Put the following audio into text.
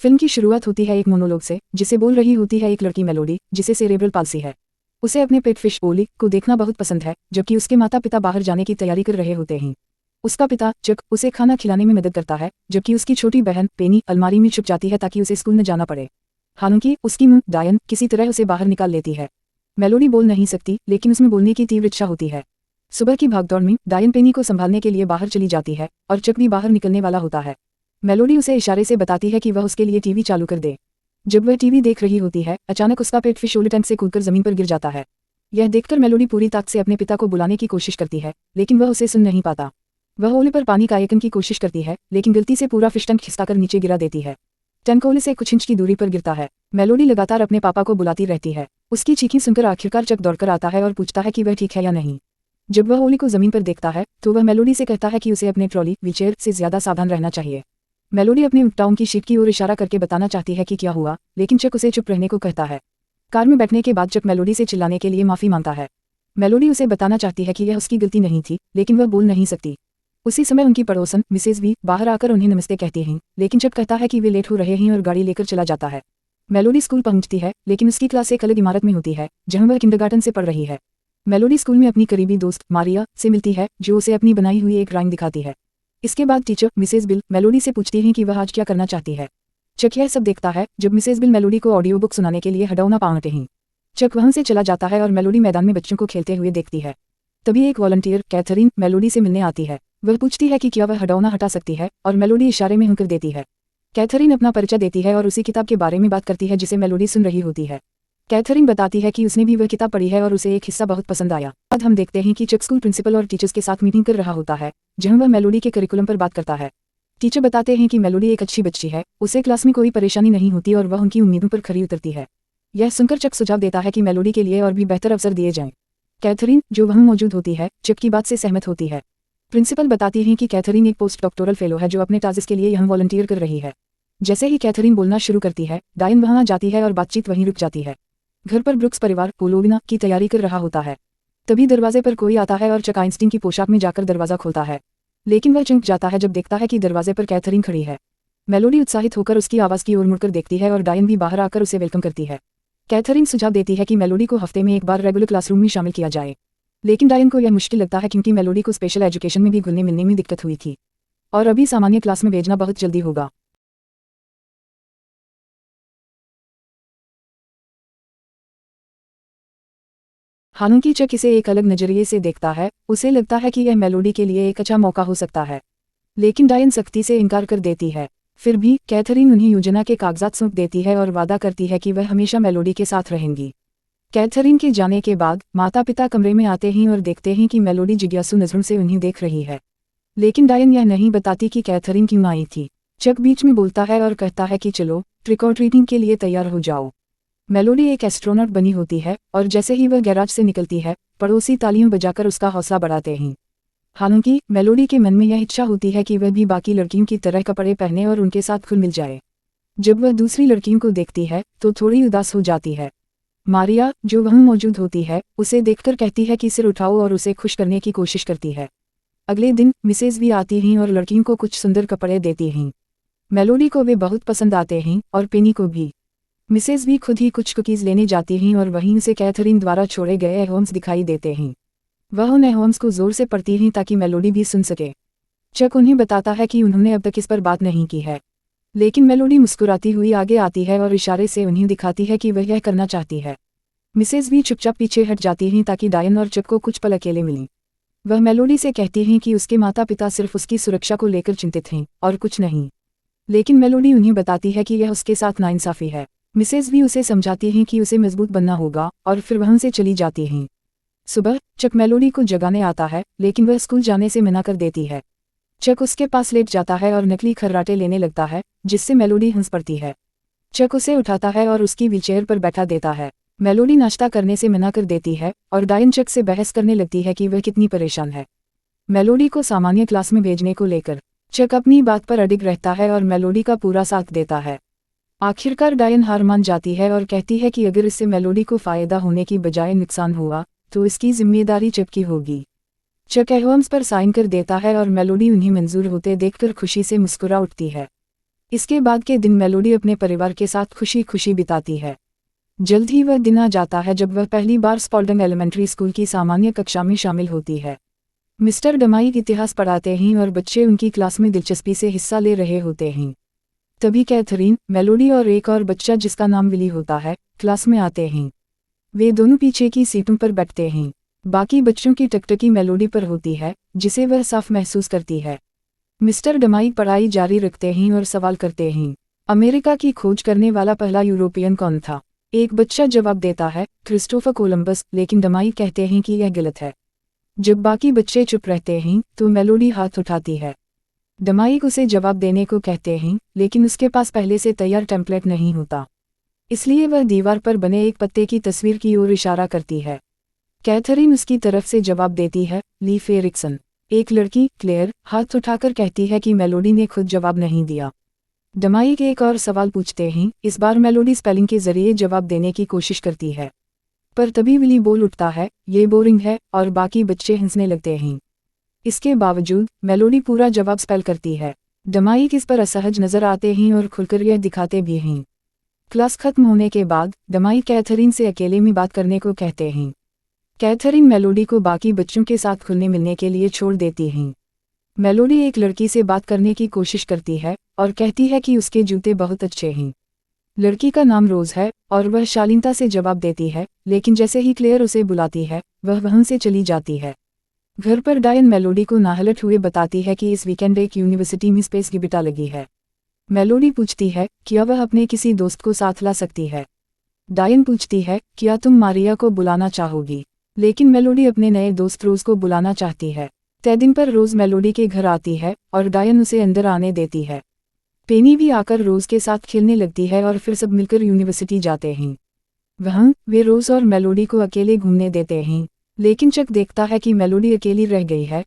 Film की शुरुआत होती है एक मोनोलॉग से, जिसे बोल रही होती है एक लड़की मेलोडी, जिसे सेरेब्रल पाल्सी है। उसे अपने पेट फिश ओली को देखना बहुत पसंद है, जबकि उसके माता पिता बाहर जाने की तैयारी कर रहे होते हैं। उसका पिता चक उसे खाना खिलाने में मदद करता है, जबकि उसकी छोटी बहन पेनी अलमारी में छुप जाती है ताकि उसे स्कूल न जाना पड़े। हालांकि उसकी मां डायन किसी तरह उसे बाहर निकाल लेती है। मेलोडी बोल नहीं सकती, लेकिन उसमें बोलने की तीव्र इच्छा होती है। सुबह की भागदौड़ में डायन पेनी को संभालने के लिए बाहर चली जाती है और चक भी बाहर निकलने वाला होता है। मेलोडी उसे इशारे से बताती है कि वह उसके लिए टीवी चालू कर दे। जब वह टीवी देख रही होती है, अचानक उसका पेट फिश ओली टैंक से कूदकर जमीन पर गिर जाता है। यह देखकर मेलोडी पूरी ताकत से अपने पिता को बुलाने की कोशिश करती है, लेकिन वह उसे सुन नहीं पाता। वह ओले पर पानी कायकन की कोशिश करती है, लेकिन गलती से पूरा फिश टैंक खिसकाकर नीचे गिरा देती है। टैंक ओले से कुछ इंच की दूरी पर गिरता है। मेलोडी लगातार अपने पापा को बुलाती रहती है। उसकी चीखें सुनकर आखिरकार चक दौड़कर आता है और पूछता है कि वह ठीक है या नहीं। जब वह ओली को जमीन पर देखता है, तो वह मेलोडी से कहता है कि उसे अपने ट्रॉली व्हीलचेयर से ज्यादा सावधान रहना चाहिए। मेलोडी अपनी उपटाउन की शीट की ओर इशारा करके बताना चाहती है कि क्या हुआ, लेकिन चक उसे चुप रहने को कहता है। कार में बैठने के बाद चक मेलोडी से चिल्लाने के लिए माफी मांगता है। मेलोडी उसे बताना चाहती है कि यह उसकी गलती नहीं थी, लेकिन वह बोल नहीं सकती। उसी समय उनकी पड़ोसन मिसेज वी बाहर आकर उन्हें नमस्ते कहती हैं, लेकिन चक कहता है कि वे लेट हो रहे हैं और गाड़ी लेकर चला जाता है। मेलोडी स्कूल पहुंचती है, लेकिन उसकी क्लास एक अलग इमारत में होती है, जहां वह किंडरगार्टन से पढ़ रही है। मेलोडी स्कूल में अपनी करीबी दोस्त मारिया से मिलती है, जो उसे अपनी बनाई हुई एक ड्राइंग दिखाती है। इसके बाद टीचर मिसेज बिल मेलोडी से पूछती हैं कि वह आज क्या करना चाहती है। चक यह सब देखता है जब मिसेज बिल मेलोडी को ऑडियो बुक सुनाने के लिए हडौना पाते हैं। चक वहां से चला जाता है और मेलोडी मैदान में बच्चों को खेलते हुए देखती है। तभी एक वॉलंटियर कैथरीन मेलोडी से मिलने आती है। वह पूछती है कि क्या वह हडौना हटा सकती है, और मेलोडी इशारे में हुक्र देती है। कैथरीन अपना परिचय देती है और उसी किताब के बारे में बात करती है जिसे मेलोडी सुन रही होती है। कैथरीन बताती है कि उसने भी वह किताब पढ़ी है और उसे एक हिस्सा बहुत पसंद आया। बाद हम देखते हैं कि चक स्कूल प्रिंसिपल और टीचर्स के साथ मीटिंग कर रहा होता है, जहां वह मेलोडी के करिकुलम पर बात करता है। टीचर बताते हैं कि मेलोडी एक अच्छी बच्ची है, उसे क्लास में कोई परेशानी नहीं होती और वह उनकी उम्मीदों पर खरी उतरती है। यह सुनकर चक सुझाव देता है कि मेलोडी के लिए और भी बेहतर अवसर दिए जाएं। कैथरीन, जो वहां मौजूद होती है, चक की बात से सहमत होती है। प्रिंसिपल बताती हैं कि कैथरीन एक पोस्ट डॉक्टोरल फेलो है जो अपने टास्क के लिए यहां वॉलंटियर कर रही है। जैसे ही कैथरीन बोलना शुरू करती है, डायन वहां जाती है और बातचीत वहीं रुक जाती है। घर पर ब्रुक्स परिवार पोलोविना की तैयारी कर रहा होता है। तभी दरवाजे पर कोई आता है और चक आइंस्टीन की पोशाक में जाकर दरवाजा खोलता है, लेकिन वह चौंक जाता है जब देखता है कि दरवाजे पर कैथरीन खड़ी है। मेलोडी उत्साहित होकर उसकी आवाज की ओर मुड़कर देखती है और डायन भी बाहर आकर उसे वेलकम करती है। कैथरीन सुझाव देती है कि मेलोडी को हफ्ते में एक बार रेगुलर क्लासरूम में शामिल किया जाए, लेकिन डायन को यह मुश्किल लगता है क्योंकि मेलोडी को स्पेशल एजुकेशन में भी घुलने मिलने में दिक्कत हुई थी, और अभी सामान्य क्लास में भेजना बहुत जल्दी होगा। हालांकि चक इसे एक अलग नजरिए से देखता है, उसे लगता है कि यह मेलोडी के लिए एक अच्छा मौका हो सकता है, लेकिन डायन सख्ती से इनकार कर देती है। फिर भी कैथरीन उन्हें योजना के कागजात सौंप देती है और वादा करती है कि वह हमेशा मेलोडी के साथ रहेंगी। कैथरीन के जाने के बाद माता पिता कमरे में आते हैं और देखते हैं कि मेलोडी जिज्ञासु नजरों से उन्हें देख रही है, लेकिन डायन यह नहीं बताती कि कैथरीन क्यों आई थी। चक बीच में बोलता है और कहता है कि चलो ट्रिक और ट्रीटिंग के लिए तैयार हो जाओ। मेलोडी एक एस्ट्रोनॉट बनी होती है, और जैसे ही वह गैराज से निकलती है, पड़ोसी तालियों बजाकर उसका हौसला बढ़ाते हैं। हालांकि मेलोडी के मन में यह इच्छा होती है कि वह भी बाकी लड़कियों की तरह कपड़े पहने और उनके साथ खुल मिल जाए। जब वह दूसरी लड़कियों को देखती है तो थोड़ी उदास हो जाती है। मारिया, जो वहां मौजूद होती है, उसे देखकर कहती है कि सिर उठाओ और उसे खुश करने की कोशिश करती है। अगले दिन मिसेज वी आती हैं और लड़कियों को कुछ सुंदर कपड़े देती हैं। मेलोडी को वे बहुत पसंद आते हैं और पेनी को भी। मिसेज वी खुद ही कुछ कुकीज लेने जाती हैं और वहीं से कैथरीन द्वारा छोड़े गए होम्स दिखाई देते हैं। वह उन्हें होम्स को जोर से पढ़ती हैं ताकि मेलोडी भी सुन सके। चक उन्हें बताता है कि उन्होंने अब तक इस पर बात नहीं की है, लेकिन मेलोडी मुस्कुराती हुई आगे आती है और इशारे से उन्हें दिखाती है कि वह यह करना चाहती है। मिसेज वी चुपचाप पीछे हट जाती हैं ताकि डायन और चक को कुछ पल अकेले मिलें। वह मेलोडी से कहती हैं कि उसके माता पिता सिर्फ उसकी सुरक्षा को लेकर चिंतित हैं और कुछ नहीं, लेकिन मेलोडी उन्हें बताती है कि यह उसके साथ नाइंसाफी है। मिसेज वी उसे समझाती हैं कि उसे मजबूत बनना होगा और फिर वहां से चली जाती हैं। सुबह चक मेलोडी को जगाने आता है, लेकिन वह स्कूल जाने से मना कर देती है। चक उसके पास लेट जाता है और नकली खर्राटे लेने लगता है, जिससे मेलोडी हंस पड़ती है। चक उसे उठाता है और उसकी व्हीलचेयर पर बैठा देता है। मेलोडी नाश्ता करने से मना कर देती है और डायन चक से बहस करने लगती है कि वह कितनी परेशान है मेलोडी को सामान्य क्लास में भेजने को लेकर। चक अपनी बात पर अडिग रहता है और मेलोडी का पूरा साथ देता है। आखिरकार डायन हार मान जाती है और कहती है कि अगर इससे मेलोडी को फायदा होने की बजाय नुकसान हुआ तो इसकी जिम्मेदारी चक की होगी। चक एहोम्स पर साइन कर देता है और मेलोडी उन्हें मंजूर होते देखकर खुशी से मुस्कुरा उठती है। इसके बाद के दिन मेलोडी अपने परिवार के साथ खुशी खुशी बिताती है। जल्द ही वह दिन आ जाता है जब वह पहली बार स्पॉल्डन एलिमेंट्री स्कूल की सामान्य कक्षा में शामिल होती है। मिस्टर डमाइक इतिहास पढ़ाते हैं और बच्चे उनकी क्लास में दिलचस्पी से हिस्सा ले रहे होते हैं। तभी कैथरीन, मेलोडी और एक और बच्चा जिसका नाम विली होता है, क्लास में आते हैं। वे दोनों पीछे की सीटों पर बैठते हैं। बाकी बच्चों की टकटकी मेलोडी पर होती है, जिसे वह साफ महसूस करती है। मिस्टर डमाइक पढ़ाई जारी रखते हैं और सवाल करते हैं, अमेरिका की खोज करने वाला पहला यूरोपियन कौन था? एक बच्चा जवाब देता है, क्रिस्टोफर कोलंबस, लेकिन डमाइक कहते हैं कि यह गलत है। जब बाकी बच्चे चुप रहते हैं तो मेलोडी हाथ उठाती है। डमाइक उसे जवाब देने को कहते हैं, लेकिन उसके पास पहले से तैयार टेम्पलेट नहीं होता। इसलिए वह दीवार पर बने एक पत्ते की तस्वीर की ओर इशारा करती है। कैथरीन उसकी तरफ से जवाब देती है, लीफ एरिक्सन। एक लड़की, क्लेयर, हाथ उठाकर कहती है कि मेलोडी ने खुद जवाब नहीं दिया। डमाइक एक और सवाल पूछते हैं। इस बार मेलोडी स्पेलिंग के जरिए जवाब देने की कोशिश करती है, पर तभी विली बोल उठता है, ये बोरिंग है, और बाकी बच्चे हंसने लगते हैं। इसके बावजूद मेलोडी पूरा जवाब स्पेल करती है। डमाइक इस पर असहज नजर आते हैं और खुलकर यह दिखाते भी हैं। क्लास खत्म होने के बाद डमाइक कैथरीन से अकेले में बात करने को कहते हैं। कैथरीन मेलोडी को बाकी बच्चों के साथ खुलने मिलने के लिए छोड़ देती हैं। मेलोडी एक लड़की से बात करने की कोशिश करती है और कहती है कि उसके जूते बहुत अच्छे हैं। लड़की का नाम रोज है और वह शालीनता से जवाब देती है, लेकिन जैसे ही क्लेयर उसे बुलाती है वह वहां से चली जाती है। घर पर डायन मेलोडी को नाहलट हुए बताती है कि इस वीकेंड एक यूनिवर्सिटी में स्पेस गिबिटा लगी है। मेलोडी पूछती है, क्या वह अपने किसी दोस्त को साथ ला सकती है? डायन पूछती है, क्या तुम मारिया को बुलाना चाहोगी? लेकिन मेलोडी अपने नए दोस्त रोज को बुलाना चाहती है। तय दिन पर रोज मेलोडी के घर आती है और डायन उसे अंदर आने देती है। पेनी भी आकर रोज के साथ खेलने लगती है और फिर सब मिलकर यूनिवर्सिटी जाते हैं। वहाँ वे रोज और मेलोडी को अकेले घूमने देते हैं, लेकिन चक देखता है कि मेलोडी अकेली रह गई है